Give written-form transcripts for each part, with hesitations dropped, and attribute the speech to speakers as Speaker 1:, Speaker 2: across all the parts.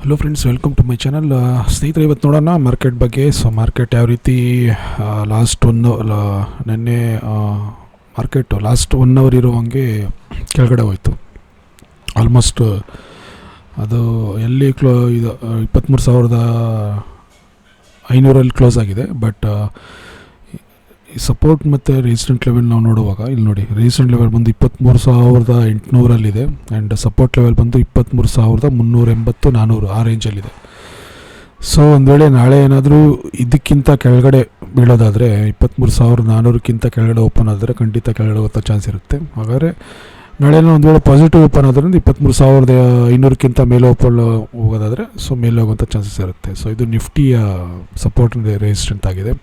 Speaker 1: Hello friends, welcome to my channel. ಸ್ನೇಹಿತರೆ, ಇವತ್ತು ನೋಡೋಣ ಮಾರ್ಕೆಟ್ ಬಗ್ಗೆ. ಸೊ ಮಾರ್ಕೆಟ್ ಯಾವ ರೀತಿ ನಿನ್ನೆ ಮಾರ್ಕೆಟು ಲಾಸ್ಟ್ 1 ಅವರ್ ಇರುವಂಗೆ ಕೆಳಗಡೆ ಹೋಯಿತು. ಆಲ್ಮೋಸ್ಟ್ ಅದು ಎಲ್ಲಿ ಇದು 23,500 ಕ್ಲೋಸ್ ಆಗಿದೆ. ಬಟ್ ಈ ಸಪೋರ್ಟ್ ಮತ್ತು ರೆಸಿಸ್ಟೆಂಟ್ ಲೆವೆಲ್ ನಾವು ನೋಡುವಾಗ ಇಲ್ಲಿ ನೋಡಿ, ರೆಸಿಸ್ಟೆಂಟ್ ಲೆವೆಲ್ ಬಂದು 23,800 ಆ್ಯಂಡ್ ಸಪೋರ್ಟ್ ಲೆವೆಲ್ ಬಂದು 23,380-400 ಆ ರೇಂಜಲ್ಲಿದೆ. ಸೊ ಒಂದು ವೇಳೆ ನಾಳೆ ಏನಾದರೂ ಇದಕ್ಕಿಂತ ಕೆಳಗಡೆ ಬೀಳೋದಾದರೆ 23,400ಕ್ಕಿಂತ ಕೆಳಗಡೆ ಓಪನ್ ಆದರೆ ಖಂಡಿತ ಕೆಳಗಡೆ ಹೋಗೋ ಚಾನ್ಸ್ ಇರುತ್ತೆ. ಹಾಗಾದರೆ ನಾಳೆ ಒಂದು ವೇಳೆ ಪಾಸಿಟಿವ್ ಓಪನ್ ಆದ್ರಿಂದ 23,500ಕ್ಕಿಂತ ಮೇಲೆ ಓಪನ್ ಹೋಗೋದಾದರೆ ಸೊ ಮೇಲೆ ಹೋಗುವಂಥ ಚಾನ್ಸಸ್ ಇರುತ್ತೆ. ಸೊ ಇದು ನಿಫ್ಟಿಯ ಸಪೋರ್ಟ್ ರೆಸಿಸ್ಟೆಂಟ್ ಆಗಿದೆ.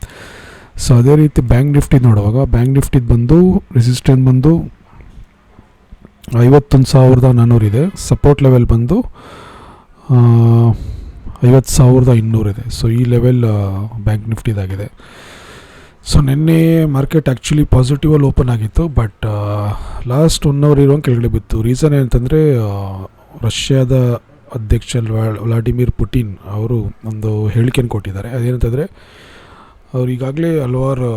Speaker 1: ಸೊ ಅದೇ ರೀತಿ ಬ್ಯಾಂಕ್ ನಿಫ್ಟಿ ನೋಡುವಾಗ, ಬ್ಯಾಂಕ್ ನಿಫ್ಟಿದು ಬಂದು ರೆಸಿಸ್ಟೆಂಟ್ ಬಂದು 51,400 ಇದೆ. ಸಪೋರ್ಟ್ ಲೆವೆಲ್ ಬಂದು 50,200 ಇದೆ. ಸೊ ಈ ಲೆವೆಲ್ ಬ್ಯಾಂಕ್ ನಿಫ್ಟಿದಾಗಿದೆ. ಸೊ ನಿನ್ನೆ ಮಾರ್ಕೆಟ್ ಆ್ಯಕ್ಚುಲಿ ಪಾಸಿಟಿವಲ್ಲಿ ಓಪನ್ ಆಗಿತ್ತು, ಬಟ್ ಲಾಸ್ಟ್ 1 ಅವರ್ ಇರುವಂಗೆ ಕೆಳಗಡೆ ಬಿತ್ತು. ರೀಸನ್ ಏನಂತಂದರೆ, ರಷ್ಯಾದ ಅಧ್ಯಕ್ಷ ವ್ಲಾಡಿಮಿರ್ ಪುಟಿನ್ ಅವರು ಒಂದು ಹೇಳಿಕೆಯನ್ನು ಕೊಟ್ಟಿದ್ದಾರೆ. ಅದೇನಂತಂದರೆ, ಅವ್ರು ಈಗಾಗಲೇ ಹಲವಾರು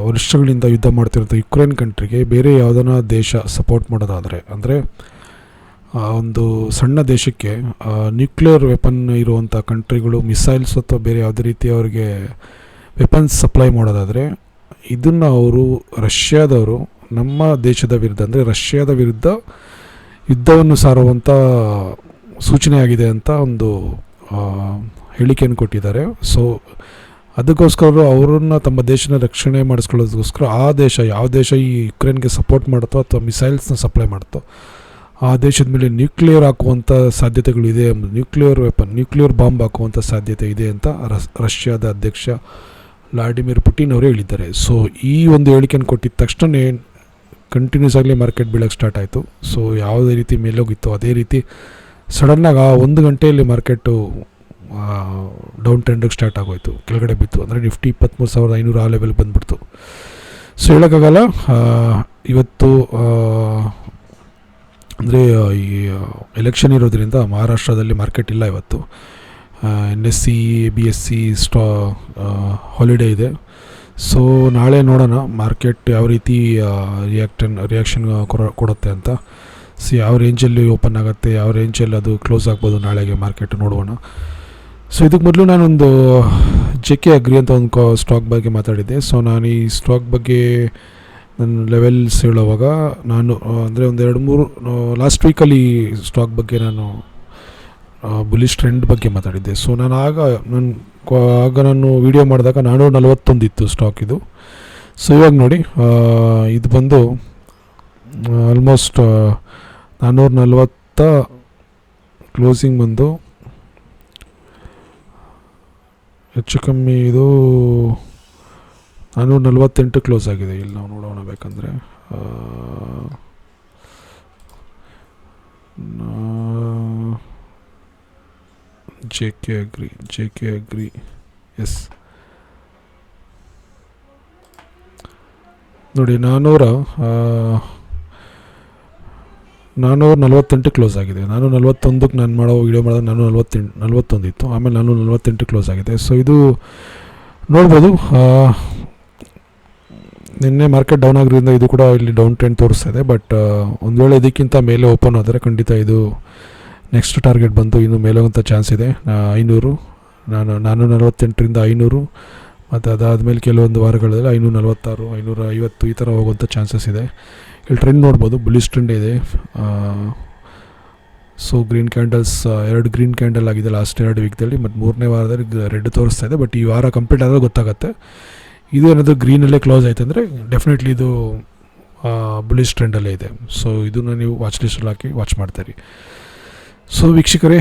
Speaker 1: ವರ್ಷಗಳಿಂದ ಯುದ್ಧ ಮಾಡ್ತಿರೋಂಥ ಯುಕ್ರೇನ್ ಕಂಟ್ರಿಗೆ ಬೇರೆ ಯಾವುದನ್ನ ದೇಶ ಸಪೋರ್ಟ್ ಮಾಡೋದಾದರೆ, ಅಂದರೆ ಒಂದು ಸಣ್ಣ ದೇಶಕ್ಕೆ ನ್ಯೂಕ್ಲಿಯರ್ ವೆಪನ್ ಇರುವಂಥ ಕಂಟ್ರಿಗಳು ಮಿಸೈಲ್ಸ್ ಅಥವಾ ಬೇರೆ ಯಾವುದೇ ರೀತಿ ಅವರಿಗೆ ವೆಪನ್ಸ್ ಸಪ್ಲೈ ಮಾಡೋದಾದರೆ, ಇದನ್ನು ಅವರು ರಷ್ಯಾದವರು ನಮ್ಮ ದೇಶದ ವಿರುದ್ಧ, ಅಂದರೆ ರಷ್ಯಾದ ವಿರುದ್ಧ ಯುದ್ಧವನ್ನು ಸಾರುವಂಥ ಸೂಚನೆಯಾಗಿದೆ ಅಂತ ಒಂದು ಹೇಳಿಕೆಯನ್ನು ಕೊಟ್ಟಿದ್ದಾರೆ. ಸೊ ಅದಕ್ಕೋಸ್ಕರ ಅವರನ್ನು ತಮ್ಮ ದೇಶನ ರಕ್ಷಣೆ ಮಾಡಿಸ್ಕೊಳ್ಳೋದಕ್ಕೋಸ್ಕರ ಆ ದೇಶ, ಯಾವ ದೇಶ ಈ ಯುಕ್ರೇನ್ಗೆ ಸಪೋರ್ಟ್ ಮಾಡುತ್ತೋ ಅಥವಾ ಮಿಸೈಲ್ಸ್ನ ಸಪ್ಲೈ ಮಾಡುತ್ತೋ ಆ ದೇಶದ ಮೇಲೆ ನ್ಯೂಕ್ಲಿಯರ್ ಹಾಕುವಂಥ ಸಾಧ್ಯತೆಗಳಿದೆ, ನ್ಯೂಕ್ಲಿಯರ್ ಬಾಂಬ್ ಹಾಕುವಂಥ ಸಾಧ್ಯತೆ ಇದೆ ಅಂತ ರಷ್ಯಾದ ಅಧ್ಯಕ್ಷ ವ್ಲಾಡಿಮಿರ್ ಪುಟಿನ್ ಅವರು ಹೇಳಿದ್ದಾರೆ. ಸೊ ಈ ಒಂದು ಹೇಳಿಕೆಯನ್ನು ಕೊಟ್ಟಿದ್ದ ತಕ್ಷಣ ಕಂಟಿನ್ಯೂಸ್ ಆಗಲಿ ಮಾರ್ಕೆಟ್ ಬೀಳೋಕ್ಕೆ ಸ್ಟಾರ್ಟ್ ಆಯಿತು. ಸೊ ಯಾವುದೇ ರೀತಿ ಮೇಲೋಗಿತ್ತು ಅದೇ ರೀತಿ ಸಡನ್ನಾಗಿ ಆ 1 ಗಂಟೆಯಲ್ಲಿ ಮಾರ್ಕೆಟು ಡೌನ್ ಟ್ರೆಂಡಿಗೆ ಸ್ಟಾರ್ಟ್ ಆಗೋಯಿತು, ಕೆಳಗಡೆ ಬಿತ್ತು. ಅಂದರೆ ನಿಫ್ಟಿ 23,500 ಆ ಲೆವೆಲ್ ಬಂದುಬಿಡ್ತು. ಸೊ ಹೇಳೋಕ್ಕಾಗಲ್ಲ, ಇವತ್ತು ಅಂದರೆ ಈ ಎಲೆಕ್ಷನ್ ಇರೋದ್ರಿಂದ ಮಹಾರಾಷ್ಟ್ರದಲ್ಲಿ ಮಾರ್ಕೆಟ್ ಇಲ್ಲ ಇವತ್ತು. NSE BSE ಹಾಲಿಡೇ ಇದೆ. ಸೊ ನಾಳೆ ನೋಡೋಣ ಮಾರ್ಕೆಟ್ ಯಾವ ರೀತಿ ರಿಯಾಕ್ಷನ್ ಕೊಡುತ್ತೆ ಅಂತ. ಸೊ ಯಾವ ರೇಂಜಲ್ಲಿ ಓಪನ್ ಆಗುತ್ತೆ, ಯಾವ ರೇಂಜಲ್ಲಿ ಅದು ಕ್ಲೋಸ್ ಆಗ್ಬೋದು ನಾಳೆಗೆ ಮಾರ್ಕೆಟ್ ನೋಡೋಣ. ಸೊ ಇದಕ್ಕೆ ಮೊದಲು ನಾನೊಂದು JK Agri ಅಂತ ಒಂದು ಸ್ಟಾಕ್ ಬಗ್ಗೆ ಮಾತಾಡಿದ್ದೆ. ಸೊ ನಾನು ಈ ಸ್ಟಾಕ್ ಬಗ್ಗೆ ನನ್ನ ಲೆವೆಲ್ಸ್ ಹೇಳುವಾಗ ನಾನು ಅಂದರೆ ಒಂದು 2-3 ಲಾಸ್ಟ್ ವೀಕಲ್ಲಿ ಸ್ಟಾಕ್ ಬಗ್ಗೆ ನಾನು ಬುಲಿಶ್ ಟ್ರೆಂಡ್ ಬಗ್ಗೆ ಮಾತಾಡಿದ್ದೆ. ಸೊ ನಾನು ಆಗ ನಾನು ವಿಡಿಯೋ ಮಾಡಿದಾಗ 441 ಇತ್ತು ಸ್ಟಾಕ್ ಇದು. ಸೊ ಇವಾಗ ನೋಡಿ, ಇದು ಬಂದು ಆಲ್ಮೋಸ್ಟ್ 440 ಕ್ಲೋಸಿಂಗ್ ಬಂದು ಹೆಚ್ಚು ಕಮ್ಮಿ ಇದು 448 ಕ್ಲೋಸ್ ಆಗಿದೆ. ಇಲ್ಲಿ ನಾವು ನೋಡೋಣ ಬೇಕಂದರೆ JK Agri ಎಸ್ ನೋಡಿ, 448 ಕ್ಲೋಸ್ ಆಗಿದೆ. 441ಕ್ಕೆ ನಾನು ವಿಡಿಯೋ ಮಾಡಿದಾಗ 441 ಇತ್ತು, ಆಮೇಲೆ 448 ಕ್ಲೋಸ್ ಆಗಿದೆ. ಸೊ ಇದು ನೋಡ್ಬೋದು, ನಿನ್ನೆ ಮಾರ್ಕೆಟ್ ಡೌನ್ ಆಗಿರೋದ್ರಿಂದ ಇದು ಕೂಡ ಇಲ್ಲಿ ಡೌನ್ ಟ್ರೆಂಡ್ ತೋರಿಸ್ತಾ ಇದೆ. ಬಟ್ ಒಂದು ವೇಳೆ ಇದಕ್ಕಿಂತ ಮೇಲೆ ಓಪನ್ ಆದರೆ ಖಂಡಿತ ಇದು ನೆಕ್ಸ್ಟ್ ಟಾರ್ಗೆಟ್ ಬಂದು ಇನ್ನು ಮೇಲೆ ಹೋಗೋಂಥ ಚಾನ್ಸ್ ಇದೆ. 500, 448ರಿಂದ 500, ಮತ್ತು ಅದಾದಮೇಲೆ ಕೆಲವೊಂದು ವಾರಗಳಲ್ಲಿ 546, 550 ಈ ಥರ ಹೋಗುವಂಥ ಚಾನ್ಸಸ್ ಇದೆ. ಇಲ್ಲಿ ಟ್ರೆಂಡ್ ನೋಡ್ಬೋದು, ಬುಲಿಶ್ ಟ್ರೆಂಡ್ ಇದೆ. So green candles 2 green candle ಆಗಿದೆ ಲಾಸ್ಟ್ 2 ವೀಕ್ದಲ್ಲಿ, ಮತ್ತು 3ನೇ ವಾರದಲ್ಲಿ ರೆಡ್ ತೋರಿಸ್ತಾ ಇದೆ. ಬಟ್ ಈ ವಾರ ಕಂಪ್ಲೀಟ್ ಆದಾಗ ಗೊತ್ತಾಗುತ್ತೆ. ಇದು ಏನಾದರೂ ಗ್ರೀನಲ್ಲೇ ಕ್ಲೋಸ್ ಆಯ್ತು ಅಂದರೆ ಡೆಫಿನೆಟ್ಲಿ ಇದು ಬುಲಿಶ್ ಟ್ರೆಂಡಲ್ಲೇ ಇದೆ. ಸೊ ಇದನ್ನು ನೀವು ವಾಚ್ ಲಿಸ್ಟಲ್ಲಿ ಹಾಕಿ ವಾಚ್ ಮಾಡ್ತೀರಿ. ಸೊ ವೀಕ್ಷಕರೇ,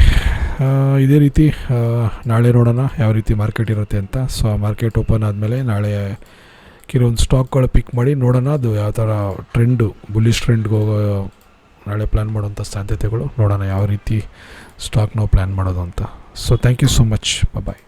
Speaker 1: ಇದೇ ರೀತಿ ನಾಳೆ ನೋಡೋಣ ಯಾವ ರೀತಿ ಮಾರ್ಕೆಟ್ ಇರುತ್ತೆ ಅಂತ. ಸೊ ಮಾರ್ಕೆಟ್ ಓಪನ್ ಆದಮೇಲೆ ನಾಳೆ ಕೆಲವೊಂದು ಸ್ಟಾಕ್ಗಳು ಪಿಕ್ ಮಾಡಿ ನೋಡೋಣ, ಅದು ಯಾವ ಥರ ಟ್ರೆಂಡು, ಬುಲಿಶ್ ಟ್ರೆಂಡ್ಗೆ ಹೋಗೋ ನಾಳೆ ಪ್ಲ್ಯಾನ್ ಮಾಡೋಂಥ ಸಾಧ್ಯತೆಗಳು ನೋಡೋಣ, ಯಾವ ರೀತಿ ಸ್ಟಾಕ್ ನಾವು ಪ್ಲ್ಯಾನ್ ಮಾಡೋದು ಅಂತ. So thank you so much, bye.